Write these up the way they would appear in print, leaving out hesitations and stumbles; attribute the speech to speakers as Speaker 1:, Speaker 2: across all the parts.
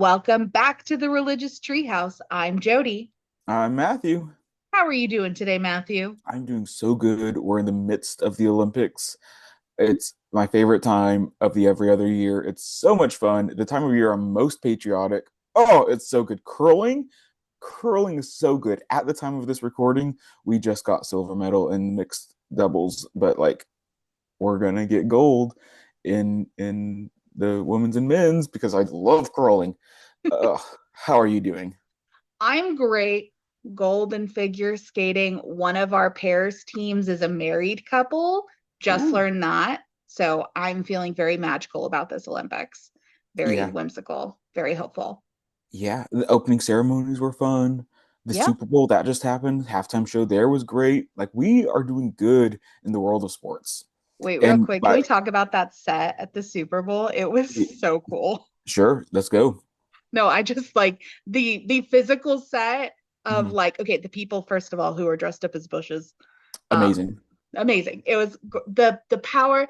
Speaker 1: Welcome back to the Religious Treehouse. I'm Jodie.
Speaker 2: I'm Matthew.
Speaker 1: How are you doing today, Matthew?
Speaker 2: I'm doing so good. We're in the midst of the Olympics. It's my favorite time of the every other year. It's so much fun. The time of year I'm most patriotic. Oh, it's so good. Curling is so good. At the time of this recording, we just got silver medal in mixed doubles, but like we're gonna get gold in the women's and men's because I love curling. How are you doing?
Speaker 1: I'm great. Golden figure skating. One of our pairs teams is a married couple. Just
Speaker 2: Ooh,
Speaker 1: learned that. So I'm feeling very magical about this Olympics. Very
Speaker 2: yeah.
Speaker 1: whimsical, very hopeful.
Speaker 2: Yeah, the opening ceremonies were fun. The
Speaker 1: Yeah.
Speaker 2: Super Bowl that just happened, halftime show there was great. Like we are doing good in the world of sports.
Speaker 1: Wait, real
Speaker 2: And
Speaker 1: quick. Can
Speaker 2: by
Speaker 1: we talk about that set at the Super Bowl? It was so cool.
Speaker 2: sure, let's go.
Speaker 1: No, I just like the physical set of
Speaker 2: Mhm.
Speaker 1: like, okay, the people, first of all, who are dressed up as bushes. Um,
Speaker 2: Amazing.
Speaker 1: Amazing. It was the power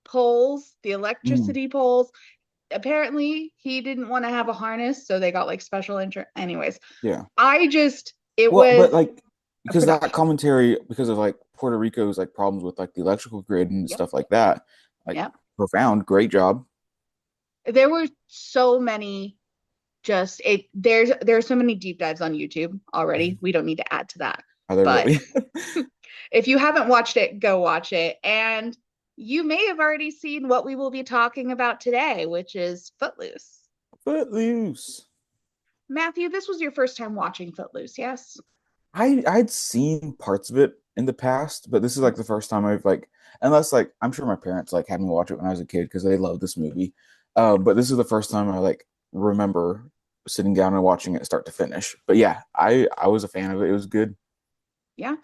Speaker 1: poles, the
Speaker 2: Mhm.
Speaker 1: electricity poles. Apparently, he didn't want to have a harness, so they got like special insurance. Anyways,
Speaker 2: Yeah.
Speaker 1: it
Speaker 2: Well, but
Speaker 1: was
Speaker 2: like
Speaker 1: a
Speaker 2: because that
Speaker 1: production.
Speaker 2: commentary because of like Puerto Rico's like problems with like the electrical grid and
Speaker 1: Yep.
Speaker 2: stuff like that, like
Speaker 1: Yep.
Speaker 2: profound, great job.
Speaker 1: There were so many just it there's so many deep dives on YouTube already. We don't need to add to that.
Speaker 2: Are they
Speaker 1: But
Speaker 2: really?
Speaker 1: if you haven't watched it, go watch it. And you may have already seen what we will be talking about today, which is Footloose.
Speaker 2: Footloose.
Speaker 1: Matthew, this was your first time watching Footloose, yes?
Speaker 2: I'd seen parts of it in the past, but this is like the first time I've like unless like I'm sure my parents like had me watch it when I was a kid because they love this movie. But this is the first time I like remember sitting down and watching it start to finish. But yeah, I was a fan of it. It was good.
Speaker 1: Yeah.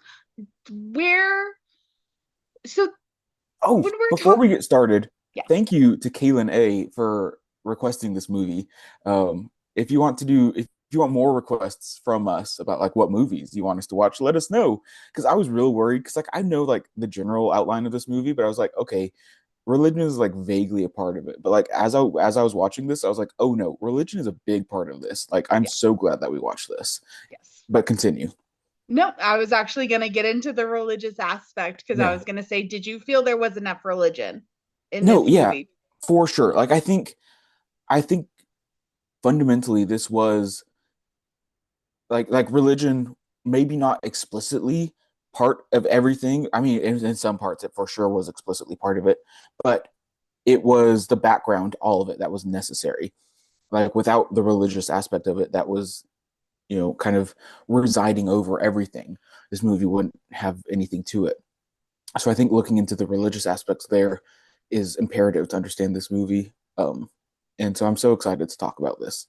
Speaker 1: Where so
Speaker 2: Oh,
Speaker 1: when we're
Speaker 2: before
Speaker 1: talking,
Speaker 2: we get started,
Speaker 1: yes.
Speaker 2: thank you to Kaylin A for requesting this movie. If you want more requests from us about like what movies you want us to watch, let us know. Because I was real worried because like I know like the general outline of this movie, but I was like, okay, religion is like vaguely a part of it. But like as I was watching this, I was like, oh no, religion is a big part of this. Like I'm
Speaker 1: Yeah,
Speaker 2: so glad that we watched this.
Speaker 1: yes.
Speaker 2: But continue.
Speaker 1: No, I was actually going to get into the religious aspect because I
Speaker 2: Yeah.
Speaker 1: was going to say, did you feel there was enough religion in
Speaker 2: No,
Speaker 1: this
Speaker 2: yeah,
Speaker 1: movie?
Speaker 2: for sure. Like I think fundamentally this was like religion maybe not explicitly part of everything. I mean in some parts it for sure was explicitly part of it, but it was the background, all of it that was necessary. Like without the religious aspect of it that was kind of residing over everything, this movie wouldn't have anything to it. So I think looking into the religious aspects there is imperative to understand this movie. And so I'm so excited to talk about this.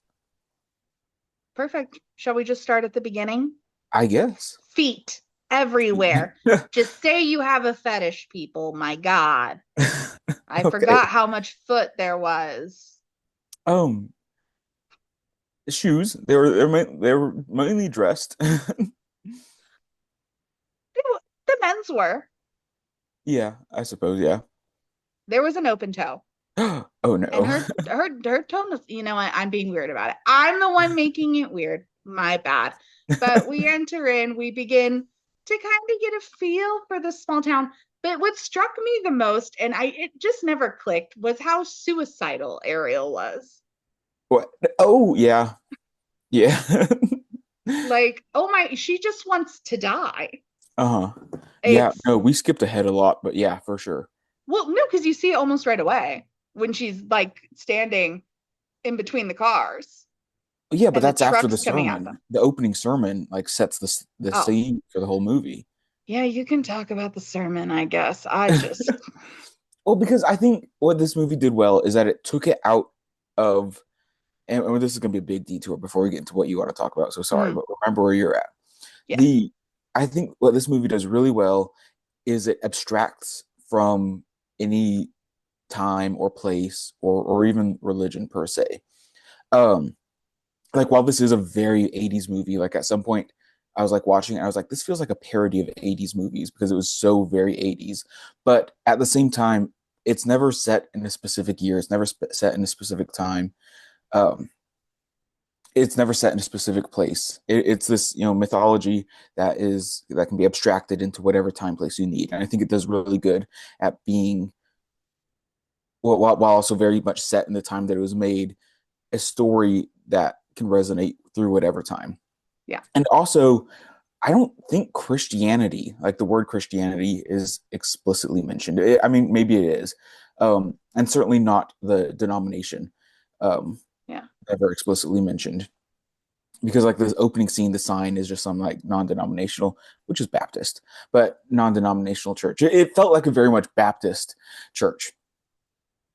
Speaker 1: Perfect. Shall we just start at the beginning?
Speaker 2: I guess.
Speaker 1: Feet everywhere. Just say you have a fetish, people. My God. I
Speaker 2: Okay.
Speaker 1: forgot how much foot there was.
Speaker 2: Um, shoes. They were mainly dressed.
Speaker 1: The men's were.
Speaker 2: Yeah, I suppose. Yeah.
Speaker 1: There was an open toe.
Speaker 2: Oh
Speaker 1: And
Speaker 2: no.
Speaker 1: her tone was, I'm being weird about it. I'm the one making it weird. My bad. But we enter in, we begin to kind of get a feel for the small town. But what struck me the most, and it just never clicked, was how suicidal Ariel was.
Speaker 2: What? Oh yeah, yeah.
Speaker 1: Like, oh my, she just wants to die.
Speaker 2: Uh-huh. Yeah.
Speaker 1: It's
Speaker 2: No, we skipped ahead a lot, but yeah, for sure.
Speaker 1: well, no, because you see it almost right away when she's like standing in between the cars
Speaker 2: Yeah, but
Speaker 1: and the
Speaker 2: that's after the
Speaker 1: trucks coming at
Speaker 2: sermon.
Speaker 1: them.
Speaker 2: The opening sermon like sets the
Speaker 1: Oh,
Speaker 2: scene for the whole movie.
Speaker 1: yeah, you can talk about the sermon, I guess. I just,
Speaker 2: Well, because I think what this movie did well is that it took it out of, and this is going to be a big detour before we get into what you want to talk about. So sorry,
Speaker 1: mm,
Speaker 2: but remember where you're at.
Speaker 1: yes.
Speaker 2: The I think what this movie does really well is it abstracts from any time or place or even religion per se. Um, like while this is a very 80s movie, like at some point I was like watching it, I was like, this feels like a parody of 80s movies because it was so very 80s. But at the same time, it's never set in a specific year, it's never set in a specific time. Um, it's never set in a specific place. It's this, mythology that can be abstracted into whatever time place you need. And I think it does really good at being, while also very much set in the time that it was made, a story that can resonate through whatever time.
Speaker 1: Yeah.
Speaker 2: And also, I don't think Christianity, like the word Christianity, is explicitly mentioned. I mean, maybe it is, and certainly not the denomination,
Speaker 1: Yeah.
Speaker 2: ever explicitly mentioned. Because like this opening scene, the sign is just some like non-denominational, which is Baptist, but non-denominational church. It felt like a very much Baptist church,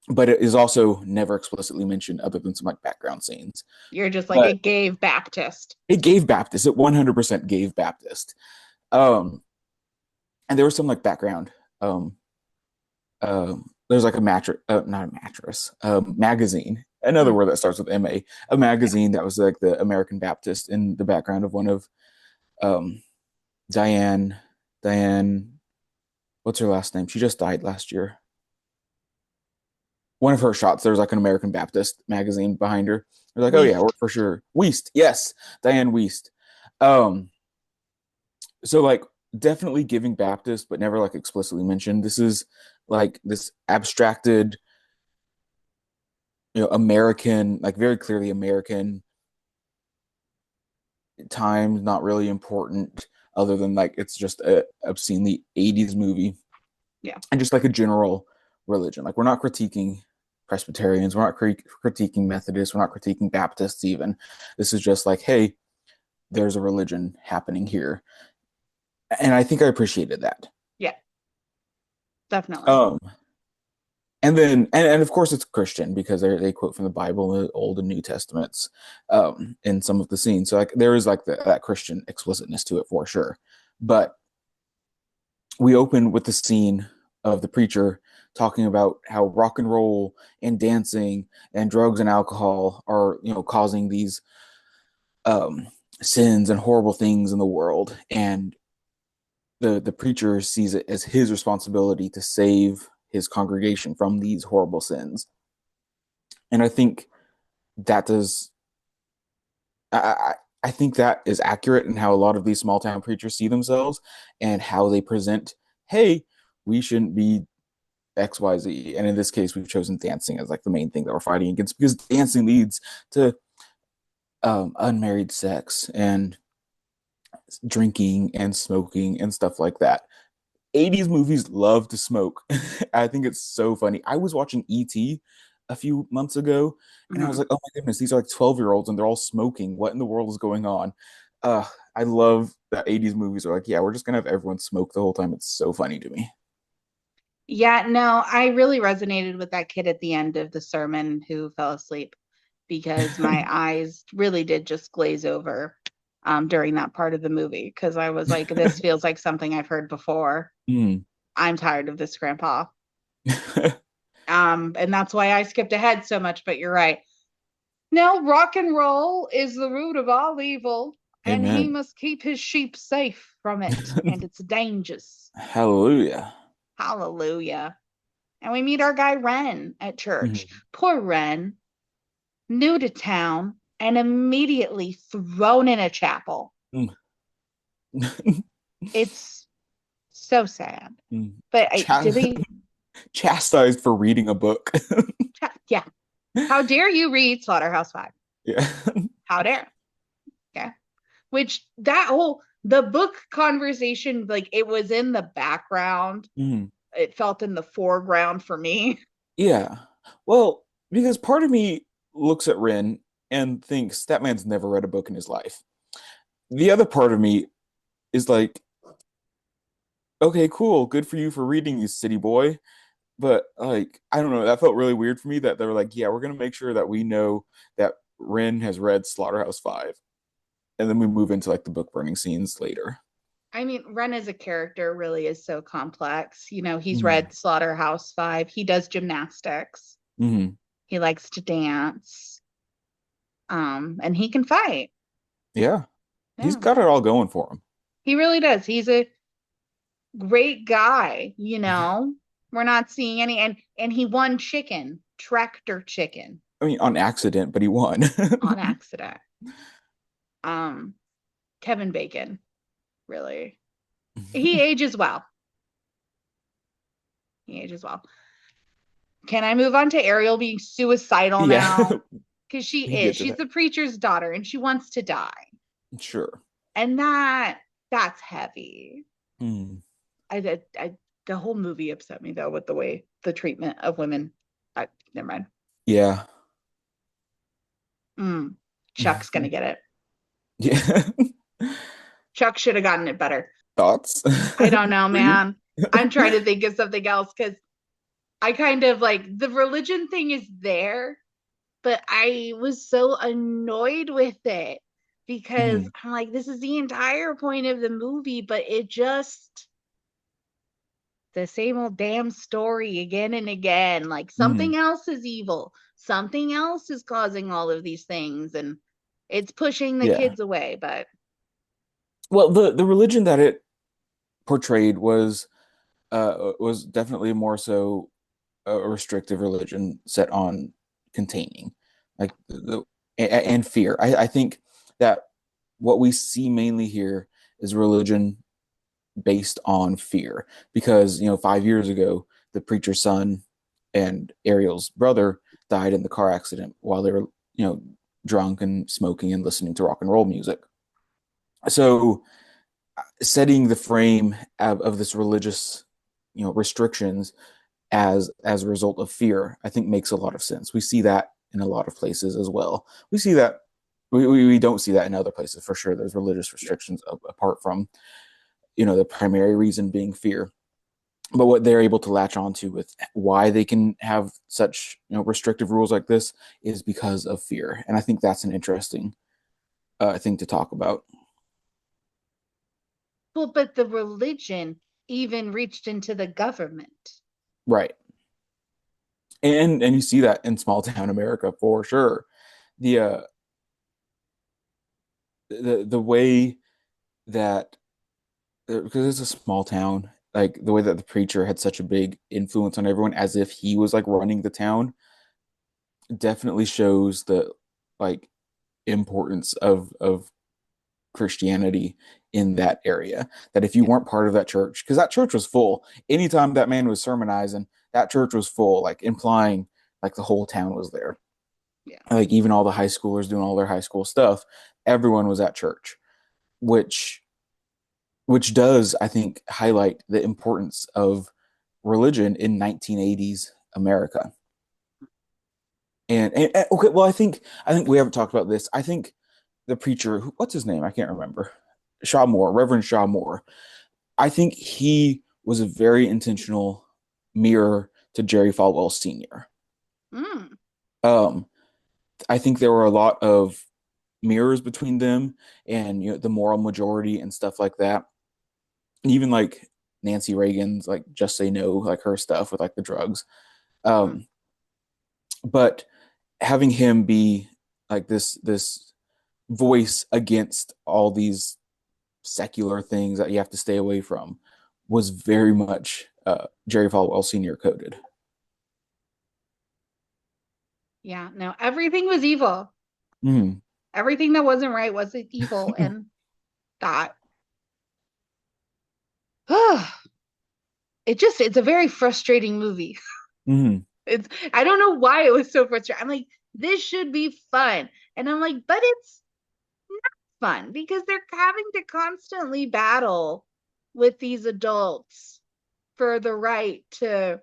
Speaker 2: but it is also never explicitly mentioned other than some like background scenes.
Speaker 1: You're just like,
Speaker 2: But
Speaker 1: it gave Baptist.
Speaker 2: it gave Baptist. It 100% gave Baptist. Um, and there was some like background. Um, there's like a mattress, not a mattress, magazine. Another
Speaker 1: Mm.
Speaker 2: word that starts with MA. A
Speaker 1: Yeah.
Speaker 2: magazine that was like the American Baptist in the background of one of um, Diane. Diane, what's her last name? She just died last year. One of her shots, there was like an American Baptist magazine behind her. They're like, oh yeah, we're
Speaker 1: Weast.
Speaker 2: for sure. Weist, yes, Diane Weist. Um, so like definitely giving Baptist, but never like explicitly mentioned. This is like this abstracted, American, like very clearly American time, not really important, other than like it's just a obscenely 80s movie.
Speaker 1: Yeah.
Speaker 2: And just like a general religion. Like we're not critiquing Presbyterians, we're not critiquing Methodists, we're not critiquing Baptists even. This is just like, hey, there's a religion happening here. And I think I appreciated that.
Speaker 1: Yeah. Definitely.
Speaker 2: Um, and then and of course it's Christian because they quote from the Bible, the Old and New Testaments, in some of the scenes. So like there is like that Christian explicitness to it for sure. But we open with the scene of the preacher talking about how rock and roll and dancing and drugs and alcohol are, causing these um, sins and horrible things in the world, and the preacher sees it as his responsibility to save his congregation from these horrible sins. And I think that does I, I think that is accurate in how a lot of these small town preachers see themselves and how they present, hey, we shouldn't be XYZ. And in this case, we've chosen dancing as like the main thing that we're fighting against because dancing leads to unmarried sex and drinking and smoking and stuff like that. 80s movies love to smoke. I think it's so funny. I was watching E.T. a few months ago and I was
Speaker 1: Mhm.
Speaker 2: like, oh my goodness, these are like 12-year-olds and they're all smoking. What in the world is going on? I love that 80s movies are like, yeah, we're just gonna have everyone smoke the whole time. It's so funny to me.
Speaker 1: Yeah, no, I really resonated with that kid at the end of the sermon who fell asleep because my eyes really did just glaze over during that part of the movie because I was like, this feels like something I've heard before.
Speaker 2: Mm.
Speaker 1: I'm tired of this, Grandpa. And that's why I skipped ahead so much, but you're right. No, rock and roll is the root of all evil, and he
Speaker 2: Amen.
Speaker 1: must keep his sheep safe from it and its dangers.
Speaker 2: Hallelujah.
Speaker 1: Hallelujah. And we meet our guy Ren at church.
Speaker 2: Mhm.
Speaker 1: Poor Ren, new to town and immediately thrown in a chapel.
Speaker 2: Mm.
Speaker 1: It's so sad.
Speaker 2: Mm.
Speaker 1: But
Speaker 2: Ch-
Speaker 1: did he?
Speaker 2: chastised for reading a book.
Speaker 1: Yeah. How dare you read Slaughterhouse-Five?
Speaker 2: Yeah.
Speaker 1: How dare? Yeah. Which the book conversation, like it was in the background.
Speaker 2: Mhm.
Speaker 1: It felt in the foreground for me.
Speaker 2: Yeah. Well, because part of me looks at Ren and thinks that man's never read a book in his life. The other part of me is like, okay, cool, good for you for reading, you city boy. But like, I don't know, that felt really weird for me that they were like, yeah, we're gonna make sure that we know that Ren has read Slaughterhouse-Five. And then we move into like the book burning scenes later.
Speaker 1: I mean, Ren as a character really is so complex. He's
Speaker 2: Mm-hmm.
Speaker 1: read Slaughterhouse-Five. He does gymnastics.
Speaker 2: Mm-hmm.
Speaker 1: He likes to dance. And he can fight.
Speaker 2: Yeah. He's
Speaker 1: Yeah.
Speaker 2: got it all going for him.
Speaker 1: He really does. He's a great guy. We're not seeing any and he won chicken, tractor chicken
Speaker 2: I mean, on accident, but he won.
Speaker 1: on accident. Um, Kevin Bacon, really. He ages well. He ages well. Can I move on to Ariel being suicidal
Speaker 2: Yeah,
Speaker 1: now? Because she
Speaker 2: we can
Speaker 1: is.
Speaker 2: get to
Speaker 1: She's
Speaker 2: that.
Speaker 1: the preacher's daughter and she wants to die.
Speaker 2: Sure.
Speaker 1: And that's heavy.
Speaker 2: Hmm.
Speaker 1: I the whole movie upset me though with the way the treatment of women. Never mind.
Speaker 2: Yeah.
Speaker 1: Mm, Chuck's gonna get it.
Speaker 2: Yeah.
Speaker 1: Chuck should have gotten it better.
Speaker 2: Thoughts
Speaker 1: I don't know,
Speaker 2: for you?
Speaker 1: man. I'm trying to think of something else because I kind of like the religion thing is there, but I was so annoyed with it because
Speaker 2: Mhm.
Speaker 1: I'm like, this is the entire point of the movie, but it just the same old damn story again and again. Like something
Speaker 2: Mhm.
Speaker 1: else is evil, something else is causing all of these things, and it's pushing the
Speaker 2: Yeah.
Speaker 1: kids away. But
Speaker 2: Well, the religion that it portrayed was definitely more so a restrictive religion set on containing, like and fear. I think that what we see mainly here is religion based on fear, because 5 years ago the preacher's son and Ariel's brother died in the car accident while they were you know drunk and smoking and listening to rock and roll music. So setting the frame of this religious restrictions as a result of fear, I think makes a lot of sense. We see that in a lot of places as well. We see that we don't see that in other places for sure. There's religious restrictions apart from the primary reason being fear. But what they're able to latch onto with why they can have such restrictive rules like this is because of fear, and I think that's an interesting thing to talk about.
Speaker 1: well, but the religion even reached into the government.
Speaker 2: Right. And you see that in small town America for sure. The the way that because it's a small town, like the way that the preacher had such a big influence on everyone as if he was like running the town definitely shows the like importance of Christianity in that area. That if you
Speaker 1: Yeah.
Speaker 2: weren't part of that church, because that church was full, anytime that man was sermonizing, that church was full, like implying like the whole town was there.
Speaker 1: Yeah.
Speaker 2: Like even all the high schoolers doing all their high school stuff, everyone was at church, which does, I think, highlight the importance of religion in 1980s America. And okay, well, I think we haven't talked about this. I think the preacher, what's his name? I can't remember. Shaw Moore, Reverend Shaw Moore. I think he was a very intentional mirror to Jerry Falwell Sr.
Speaker 1: Mm,
Speaker 2: Um, I think there were a lot of mirrors between them and the moral majority and stuff like that. And even like Nancy Reagan's like just say no, like her stuff with like the drugs.
Speaker 1: mm.
Speaker 2: Um, but having him be like this voice against all these secular things that you have to stay away from was very much Jerry Falwell Sr. coded.
Speaker 1: Yeah. No, everything was evil.
Speaker 2: Mm-hmm.
Speaker 1: Everything that wasn't right was evil, and that it's a very frustrating movie.
Speaker 2: Mm-hmm.
Speaker 1: It's I don't know why it was so frustrating. I'm like, this should be fun. And I'm like, but it's fun because they're having to constantly battle with these adults for the right to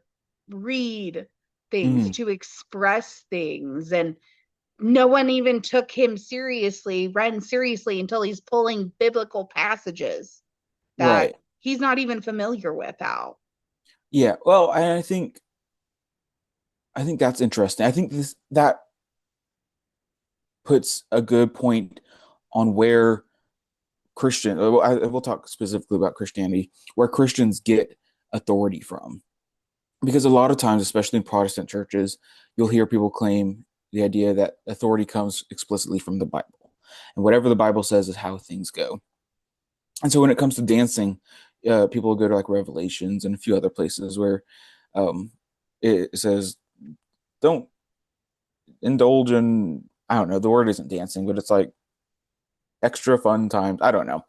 Speaker 1: read things,
Speaker 2: Mm-hmm.
Speaker 1: to express things. And no one even took him seriously, Ren seriously, until he's pulling biblical passages that
Speaker 2: Right.
Speaker 1: he's not even familiar with out.
Speaker 2: Yeah. Well, I think that's interesting. I think this that puts a good point on where we'll talk specifically about Christianity, where Christians get authority from. Because a lot of times, especially in Protestant churches, you'll hear people claim the idea that authority comes explicitly from the Bible. And whatever the Bible says is how things go. And so when it comes to dancing, people will go to like Revelations and a few other places where um, it says, don't indulge in, I don't know, the word isn't dancing, but it's like extra fun times. I don't know.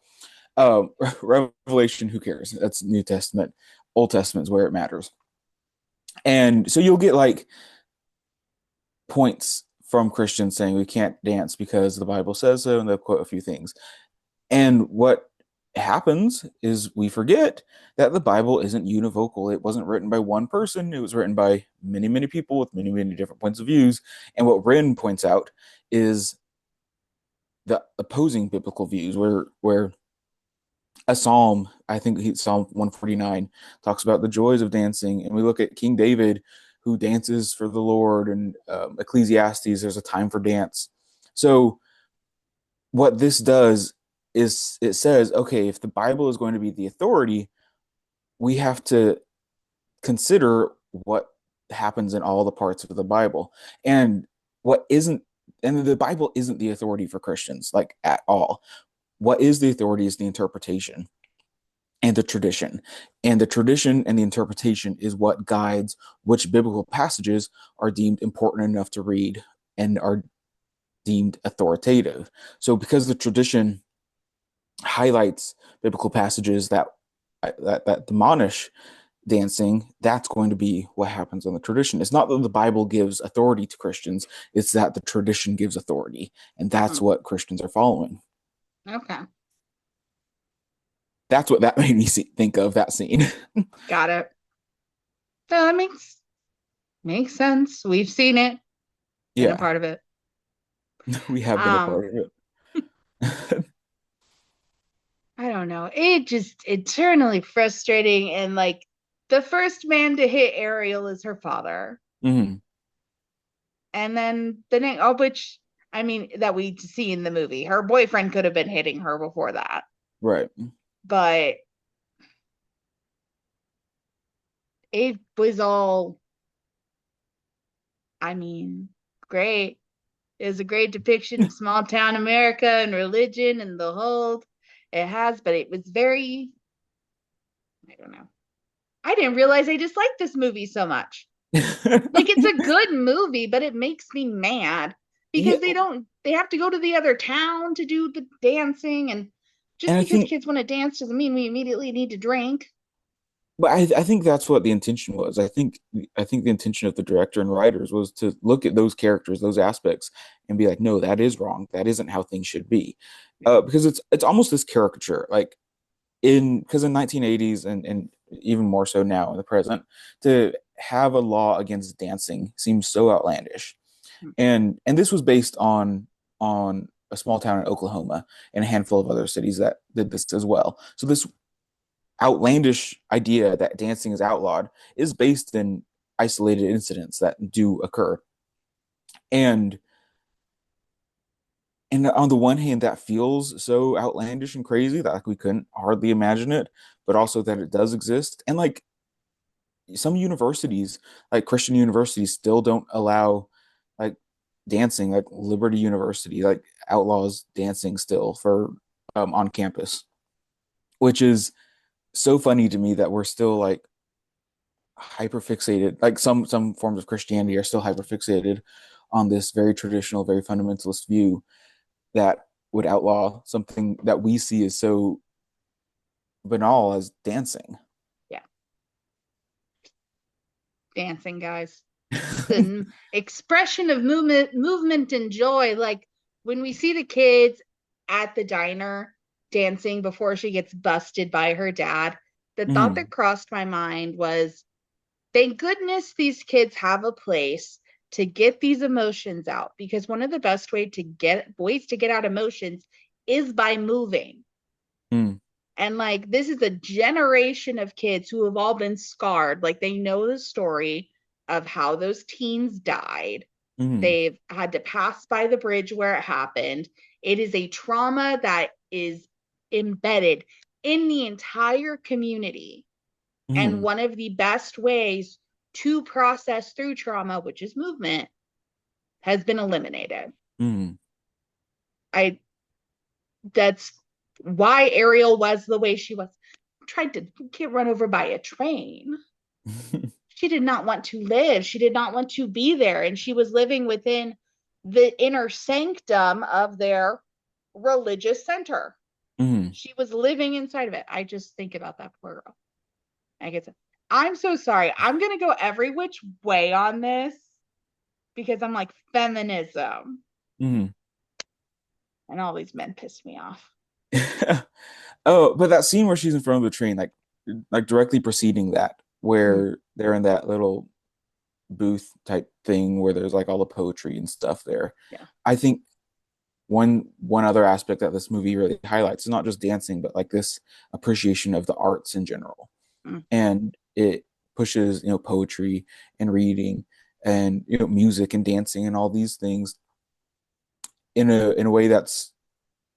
Speaker 2: Revelation, who cares? That's New Testament. Old Testament is where it matters. And so you'll get like points from Christians saying we can't dance because the Bible says so, and they'll quote a few things. And what happens is we forget that the Bible isn't univocal. It wasn't written by one person. It was written by many, many people with many, many different points of views. And what Rin points out is the opposing biblical views, where a psalm, I think Psalm 149, talks about the joys of dancing, and we look at King David, who dances for the Lord, and Ecclesiastes, there's a time for dance. So what this does is it says, okay, if the Bible is going to be the authority, we have to consider what happens in all the parts of the Bible, and what isn't. And the Bible isn't the authority for Christians, like at all. What is the authority is the interpretation and the tradition. And the tradition and the interpretation is what guides which biblical passages are deemed important enough to read and are deemed authoritative. So because the tradition highlights biblical passages that admonish dancing, that's going to be what happens in the tradition. It's not that the Bible gives authority to Christians, it's that the tradition gives authority, and that's what Christians are following.
Speaker 1: Okay.
Speaker 2: That's what that made me think of that scene.
Speaker 1: Got it. So that makes sense. We've seen it, been a
Speaker 2: Yeah,
Speaker 1: part of it.
Speaker 2: we have been a
Speaker 1: Um,
Speaker 2: part of it.
Speaker 1: I don't know. It just eternally frustrating. And like the first man to hit Ariel is her father.
Speaker 2: Mm-hmm.
Speaker 1: And then the next, oh, which I mean, that we see in the movie, her boyfriend could have been hitting her before that.
Speaker 2: Right.
Speaker 1: But it was all, I mean, great. It was a great depiction of small town America and religion and the whole it has, but it was very, I don't know. I didn't realize I disliked this movie so much. Like it's a good movie, but it makes me mad
Speaker 2: Yeah,
Speaker 1: because they have to go to the other town to do the dancing, and just
Speaker 2: and I
Speaker 1: because
Speaker 2: think,
Speaker 1: kids want to dance doesn't mean we immediately need to drink.
Speaker 2: but I think that's what the intention was. I think the intention of the director and writers was to look at those characters, those aspects, and be like, no, that is wrong. That isn't how things should be, because it's almost this caricature, like because in 1980s and even more so now in the present, to have a law against dancing seems so outlandish. And this was based on a small town in Oklahoma and a handful of other cities that did this as well. So this outlandish idea that dancing is outlawed is based in isolated incidents that do occur. And and on the one hand, that feels so outlandish and crazy that like we couldn't hardly imagine it, but also that it does exist. And like some universities, like Christian universities, still don't allow like dancing, like Liberty University, like outlaws dancing still for on campus, which is so funny to me that we're still like hyper fixated, like some forms of Christianity are still hyper fixated on this very traditional, very fundamentalist view that would outlaw something that we see as so banal as dancing.
Speaker 1: Yeah, dancing, guys. It's an expression of movement and joy. Like when we see the kids at the diner dancing before she gets busted by her dad, the thought
Speaker 2: Mm-hmm.
Speaker 1: that crossed my mind was, thank goodness these kids have a place to get these emotions out, because one of the best way to get boys to get out emotions is by moving.
Speaker 2: Mm-hmm.
Speaker 1: And like this is a generation of kids who have all been scarred. Like they know the story of how those teens died.
Speaker 2: Mm-hmm.
Speaker 1: They've had to pass by the bridge where it happened. It is a trauma that is embedded in the entire community. And
Speaker 2: Mm-hmm.
Speaker 1: one of the best ways to process through trauma, which is movement, has been eliminated.
Speaker 2: Mm-hmm.
Speaker 1: I That's why Ariel was the way she was. Tried to get run over by a train. She did not want to live. She did not want to be there. And she was living within the inner sanctum of their religious center.
Speaker 2: Hmm.
Speaker 1: She was living inside of it. I just think about that poor girl. I get it. I'm so sorry. I'm gonna go every which way on this because I'm like feminism,
Speaker 2: Hmm.
Speaker 1: and all these men piss me off.
Speaker 2: Oh, but that scene where she's in front of the train, like directly preceding that,
Speaker 1: Mm,
Speaker 2: where they're in that little booth type thing where there's like all the poetry and stuff there.
Speaker 1: yeah.
Speaker 2: I think one other aspect that this movie really highlights is not just dancing, but like this appreciation of the arts in general.
Speaker 1: Mm,
Speaker 2: And it pushes, poetry and reading and music and dancing and all these things in a way that's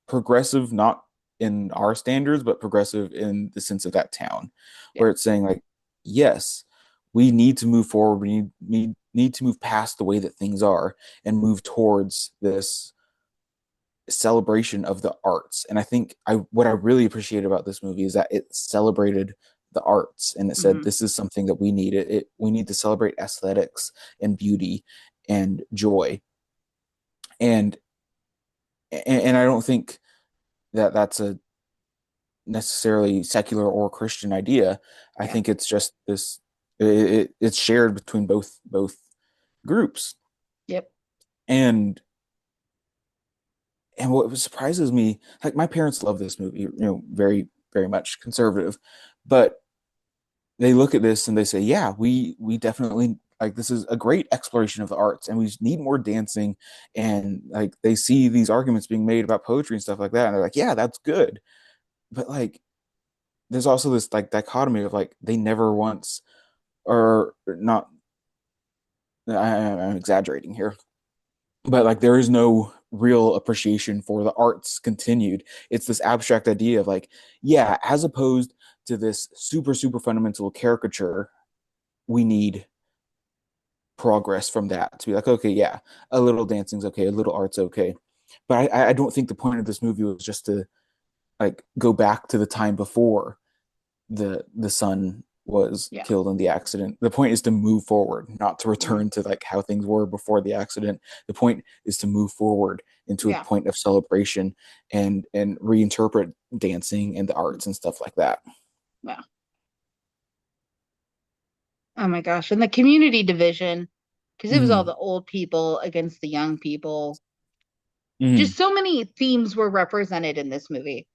Speaker 2: progressive, not in our standards, but progressive in the sense of that town,
Speaker 1: yeah.
Speaker 2: where it's saying like, yes, we need to move forward. We need to move past the way that things are and move towards this celebration of the arts. And I think what I really appreciate about this movie is that it celebrated the arts and it said
Speaker 1: Mm-hmm.
Speaker 2: this is something that we need. We need to celebrate aesthetics and beauty and joy. And and I don't think that that's a necessarily secular or Christian idea. I
Speaker 1: Yeah.
Speaker 2: think it's just this it's shared between both groups.
Speaker 1: Yep.
Speaker 2: And what surprises me, like my parents love this movie, very, very much conservative, but they look at this and they say, yeah, we definitely like this is a great exploration of the arts and we need more dancing. And like they see these arguments being made about poetry and stuff like that, and they're like, yeah, that's good. But like there's also this like dichotomy of like they never once or not I'm exaggerating here, but like there is no real appreciation for the arts continued. It's this abstract idea of like, yeah, as opposed to this super, super fundamental caricature, we need progress from that to be like, okay, yeah, a little dancing's okay, a little art's okay. But I don't think the point of this movie was just to like go back to the time before the son was
Speaker 1: Yeah.
Speaker 2: killed in the accident. The point is to move forward, not to
Speaker 1: Mm,
Speaker 2: return to like how things were before the accident. The point is to move forward into a
Speaker 1: yeah.
Speaker 2: point of celebration and reinterpret dancing and the arts and stuff like that.
Speaker 1: Yeah. Oh my gosh. And the community division, because it was all
Speaker 2: Mm-hmm.
Speaker 1: the old people against the young people.
Speaker 2: Mm-hmm.
Speaker 1: Just so many themes were represented in this movie.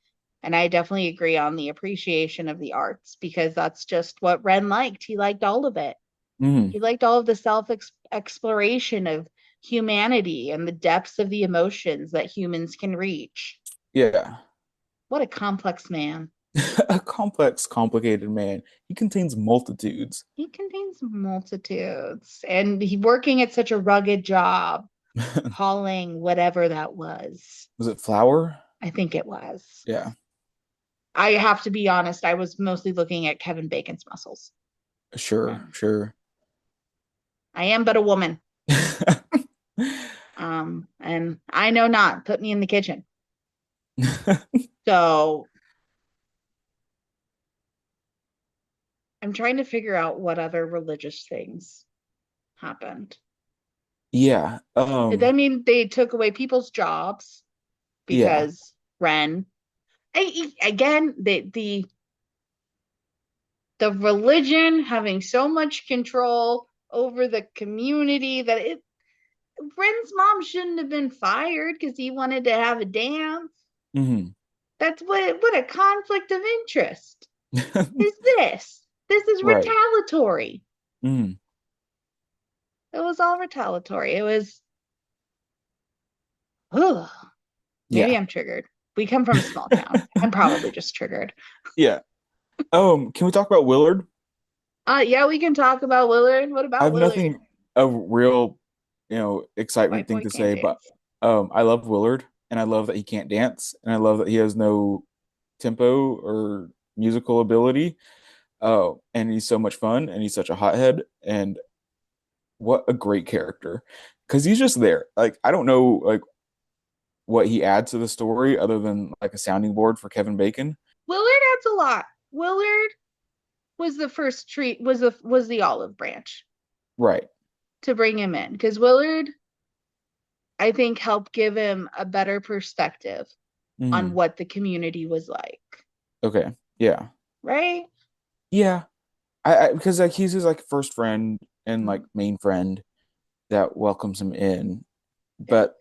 Speaker 1: And I definitely agree on the appreciation of the arts because that's just what Ren liked. He liked all of it.
Speaker 2: Mm-hmm.
Speaker 1: He liked all of the self exploration of humanity and the depths of the emotions that humans can reach.
Speaker 2: Yeah.
Speaker 1: What a complex man.
Speaker 2: A complex, complicated man. He contains multitudes.
Speaker 1: He contains multitudes and he working at such a rugged job, hauling whatever that was.
Speaker 2: Was it flour?
Speaker 1: I think it was.
Speaker 2: Yeah,
Speaker 1: I have to be honest, I was mostly looking at Kevin Bacon's muscles.
Speaker 2: sure,
Speaker 1: Um,
Speaker 2: sure.
Speaker 1: I am but a woman. And I know not, put me in the kitchen. So I'm trying to figure out what other religious things happened.
Speaker 2: Yeah.
Speaker 1: I mean, they took away people's jobs
Speaker 2: Yeah.
Speaker 1: because Ren, again, the religion having so much control over the community that Ren's mom shouldn't have been fired because he wanted to have a dance.
Speaker 2: Hmm.
Speaker 1: That's what a conflict of interest is this? This is
Speaker 2: Right.
Speaker 1: retaliatory.
Speaker 2: Mm.
Speaker 1: It was all retaliatory. It was, ugh, maybe
Speaker 2: Yeah.
Speaker 1: I'm triggered. We come from a small town. I'm probably just triggered.
Speaker 2: Yeah. Can we talk about Willard?
Speaker 1: Yeah, we can talk about Willard. What
Speaker 2: I
Speaker 1: about
Speaker 2: have
Speaker 1: Willard?
Speaker 2: nothing of real, excitement
Speaker 1: White
Speaker 2: thing
Speaker 1: boy
Speaker 2: to
Speaker 1: can't
Speaker 2: say, but
Speaker 1: dance.
Speaker 2: I love Willard and I love that he can't dance and I love that he has no tempo or musical ability. Oh, and he's so much fun and he's such a hothead and what a great character. Because he's just there. Like I don't know like what he adds to the story other than like a sounding board for Kevin Bacon.
Speaker 1: Willard adds a lot. Willard was the first tree was the olive branch
Speaker 2: Right.
Speaker 1: to bring him in because Willard, I think, helped give him a better perspective. on
Speaker 2: Hmm.
Speaker 1: what the community was like,
Speaker 2: Okay. Yeah.
Speaker 1: right?
Speaker 2: Yeah. I because like he's his like first friend and like
Speaker 1: Mhm.
Speaker 2: main friend that welcomes him in,
Speaker 1: Yeah,
Speaker 2: but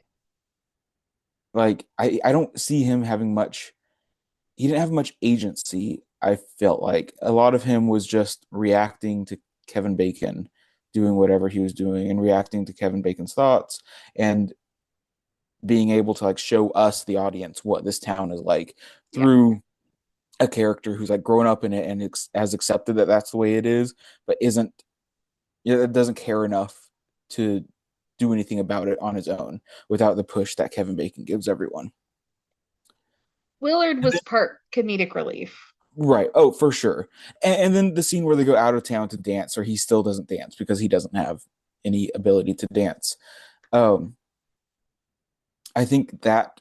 Speaker 2: like I don't see him having much. He didn't have much agency. I felt like a lot of him was just reacting to Kevin Bacon doing whatever he was doing and reacting to Kevin Bacon's thoughts and being able to like show us the audience what this town is like
Speaker 1: yeah.
Speaker 2: through a character who's like grown up in it and has accepted that that's the way it is, but isn't, you know, doesn't care enough to do anything about it on his own without the push that Kevin Bacon gives everyone.
Speaker 1: Willard
Speaker 2: And
Speaker 1: was
Speaker 2: then,
Speaker 1: part comedic relief.
Speaker 2: right. Oh, for sure. And then the scene where they go out of town to dance, or he still doesn't dance because he doesn't have any ability to dance. Um, I think that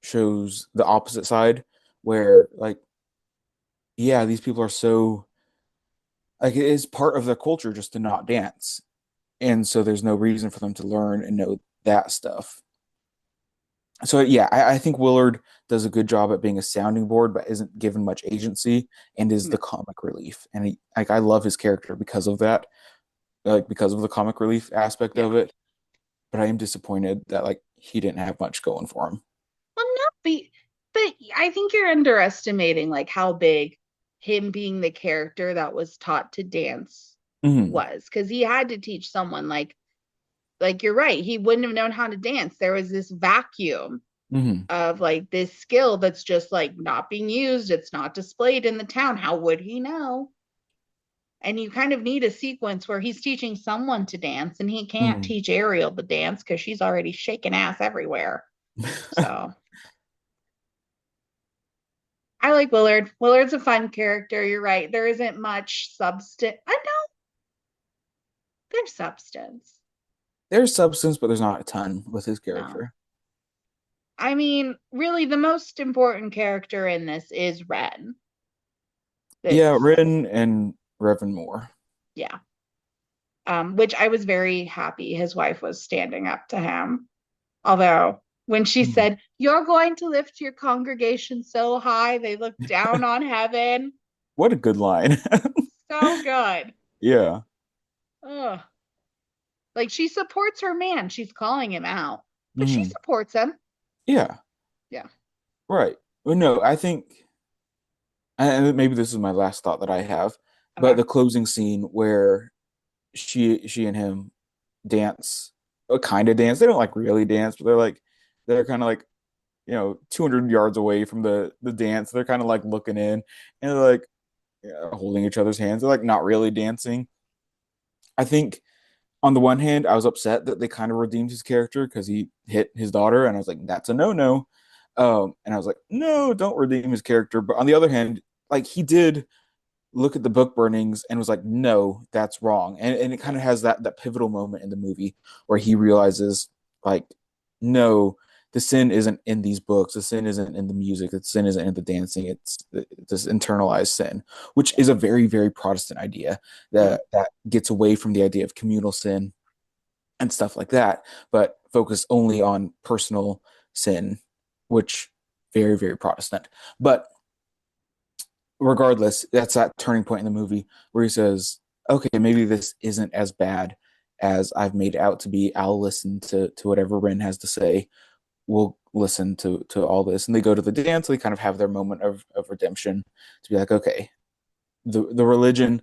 Speaker 2: shows the opposite side where like, yeah, these people are so like it is part of their culture just to not dance. And so there's no reason for them to learn and know that stuff. So yeah, I think Willard does a good job at being a sounding board, but isn't given much agency and is
Speaker 1: No.
Speaker 2: the comic relief. And he, like I love his character because of that, like because of the comic relief aspect
Speaker 1: Yeah.
Speaker 2: of it. But I am disappointed that like he didn't have much going for him.
Speaker 1: Well, no, but I think you're underestimating like how big him being the character that was taught to dance
Speaker 2: Hmm.
Speaker 1: was, because he had to teach someone like you're right, he wouldn't have known how to dance. There was this vacuum
Speaker 2: Hmm.
Speaker 1: of like this skill that's just like not being used. It's not displayed in the town. How would he know? And you kind of need a sequence where he's teaching someone to dance and he can't
Speaker 2: Hmm.
Speaker 1: teach Ariel to dance because she's already shaking ass everywhere. So I like Willard. Willard's a fun character. You're right. There isn't much substance. I know there's substance.
Speaker 2: There's substance, but there's not a ton with his
Speaker 1: No.
Speaker 2: character.
Speaker 1: I mean, really, the most important character in this is Ren.
Speaker 2: Yeah,
Speaker 1: That's,
Speaker 2: Rin and Reverend Moore.
Speaker 1: yeah. Which I was very happy his wife was standing up to him. Although, when she
Speaker 2: Mhm.
Speaker 1: said, "You're going to lift your congregation so high, they look down on heaven."
Speaker 2: What a good line.
Speaker 1: So good.
Speaker 2: Yeah.
Speaker 1: Ugh. Like she supports her man. She's calling him out, but she
Speaker 2: Hmm.
Speaker 1: supports him.
Speaker 2: Yeah.
Speaker 1: Yeah.
Speaker 2: Right. Well, no, I think, and maybe this is my last thought that I have, but
Speaker 1: Okay.
Speaker 2: the closing scene where she and him dance, kind of dance. They don't like really dance, but they're kind of like 200 yards away from the dance. They're kind of like looking in and they're like holding each other's hands. They're like not really dancing. I think on the one hand, I was upset that they kind of redeemed his character because he hit his daughter, and I was like, that's a no-no. And I was like, no, don't redeem his character. But on the other hand, like he did look at the book burnings and was like, no, that's wrong. And it kind
Speaker 1: Yeah.
Speaker 2: of has that pivotal moment in the movie where he realizes, like, no, the sin isn't in these books. The sin isn't in the music. The sin isn't in the dancing. It's this internalized sin, which
Speaker 1: Yeah.
Speaker 2: is a very, very Protestant idea
Speaker 1: Mm.
Speaker 2: that gets away from the idea of communal sin and stuff like that, but focus only on personal sin, which very, very Protestant. But regardless, that's that turning point in the movie where he says, okay, maybe this isn't as bad as I've made it out to be. I'll listen to whatever Ren has to say. We'll listen to all this. And they go to the dance. They kind of have their moment of redemption to be like, okay, the religion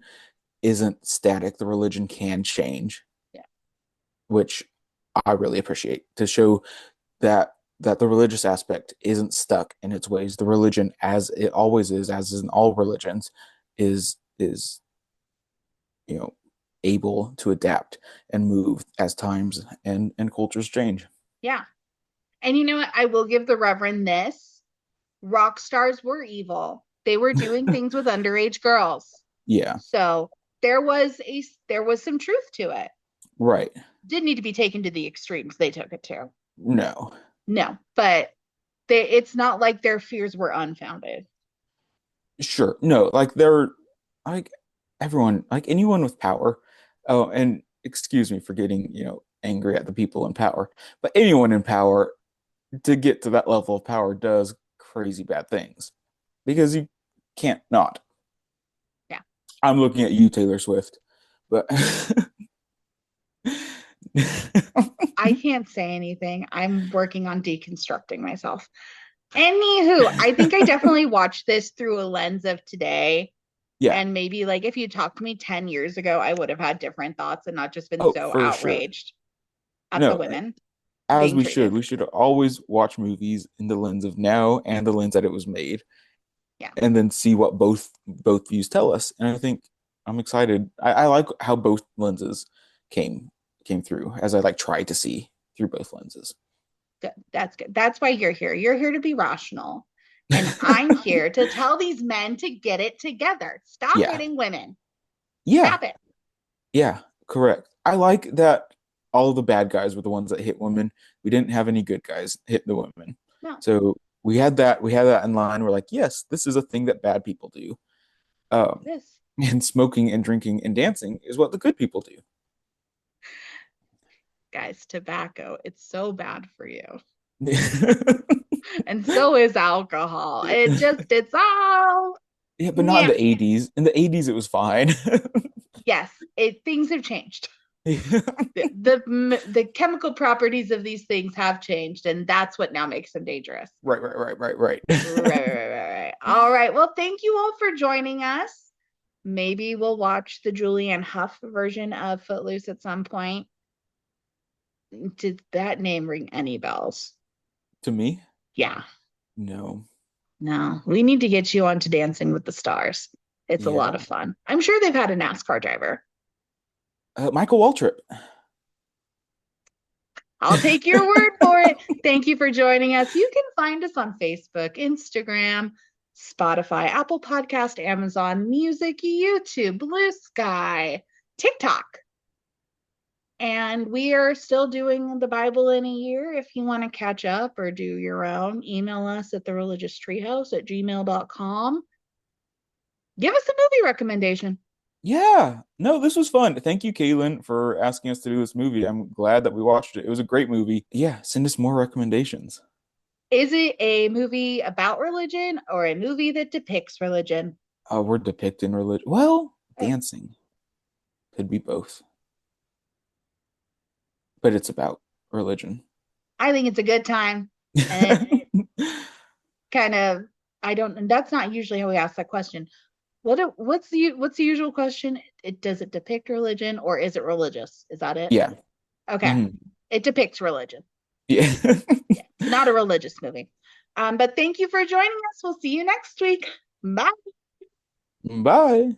Speaker 2: isn't static. The religion can change,
Speaker 1: Yeah.
Speaker 2: which I really appreciate to show that the religious aspect isn't stuck in its ways. The religion, as it always is, as in all religions, is you know able to adapt and move as times and cultures change.
Speaker 1: Yeah. And you know what? I will give the Reverend this. Rock stars were evil. They were doing things with underage girls.
Speaker 2: Yeah,
Speaker 1: So there was some truth to it.
Speaker 2: right.
Speaker 1: Didn't need to be taken to the extremes they took it to.
Speaker 2: No,
Speaker 1: No, but it's not like their fears were unfounded.
Speaker 2: sure, no. Like they're like everyone, like anyone with power. Oh, and excuse me for getting angry at the people in power, but anyone in power to get to that level of power does crazy bad things because you can't not.
Speaker 1: Yeah.
Speaker 2: I'm looking at you, Taylor Swift, but
Speaker 1: I can't say anything. I'm working on deconstructing myself. Anywho, I think I definitely watched this through a lens of today.
Speaker 2: yeah.
Speaker 1: And maybe like if you talked to me 10 years ago, I would have had different thoughts and not just been
Speaker 2: Oh,
Speaker 1: so
Speaker 2: for sure.
Speaker 1: outraged at the
Speaker 2: No,
Speaker 1: women
Speaker 2: as
Speaker 1: being
Speaker 2: we should.
Speaker 1: treated.
Speaker 2: We should always watch movies in the lens of now and the lens that it was made,
Speaker 1: Yeah.
Speaker 2: and then see what both views tell us. And I think I'm excited. I like how both lenses came through as I like tried to see through both lenses.
Speaker 1: Good. That's good. That's why you're here. You're here to be rational. And I'm here to tell these men to get it together. Stop
Speaker 2: Yeah.
Speaker 1: hitting women.
Speaker 2: Yeah.
Speaker 1: Stop it.
Speaker 2: Yeah. Correct. I like that all the bad guys were the ones that hit women. We didn't have any good guys hit the women.
Speaker 1: No.
Speaker 2: So we had that in line. We're like, yes, this is a thing that bad people do.
Speaker 1: This.
Speaker 2: And smoking and drinking and dancing is what the good people do.
Speaker 1: Guys, tobacco, it's so bad for you. And so is alcohol. It's all.
Speaker 2: Yeah, but not in
Speaker 1: Yeah.
Speaker 2: the 80s. In the 80s, it was fine.
Speaker 1: Yes, things have changed. The chemical properties of these things have changed, and that's what now makes them dangerous.
Speaker 2: Right.
Speaker 1: Right. All right. Well, thank you all for joining us. Maybe we'll watch the Julianne Hough version of Footloose at some point. Did that name ring any bells?
Speaker 2: To me,
Speaker 1: Yeah.
Speaker 2: no.
Speaker 1: No, we need to get you onto Dancing with the Stars. It's a lot
Speaker 2: Yeah.
Speaker 1: of fun. I'm sure they've had a NASCAR driver.
Speaker 2: Michael Waltrip.
Speaker 1: I'll take your word for it. Thank you for joining us. You can find us on Facebook, Instagram, Spotify, Apple Podcast, Amazon Music, YouTube, Bluesky, TikTok. And we are still doing the Bible in a year. If you want to catch up or do your own, email us at thereligioustreehouse@gmail.com. Give us a movie recommendation.
Speaker 2: Yeah. No, this was fun. Thank you, Kaylin, for asking us to do this movie. I'm glad that we watched it. It was a great movie. Yeah, send us more recommendations.
Speaker 1: Is it a movie about religion or a movie that depicts religion?
Speaker 2: We're depicting religion. Well,
Speaker 1: Oh,
Speaker 2: dancing could be both, but it's about religion.
Speaker 1: I think it's a good time. And it kind of, I don't, that's not usually how we ask that question. What's the usual question? Does it depict religion or is it religious? Is that it?
Speaker 2: Yeah.
Speaker 1: Okay.
Speaker 2: Mhm.
Speaker 1: It depicts religion.
Speaker 2: Yeah.
Speaker 1: Yeah. It's not a religious movie. But thank you for joining us. We'll see you next week. Bye.
Speaker 2: Bye.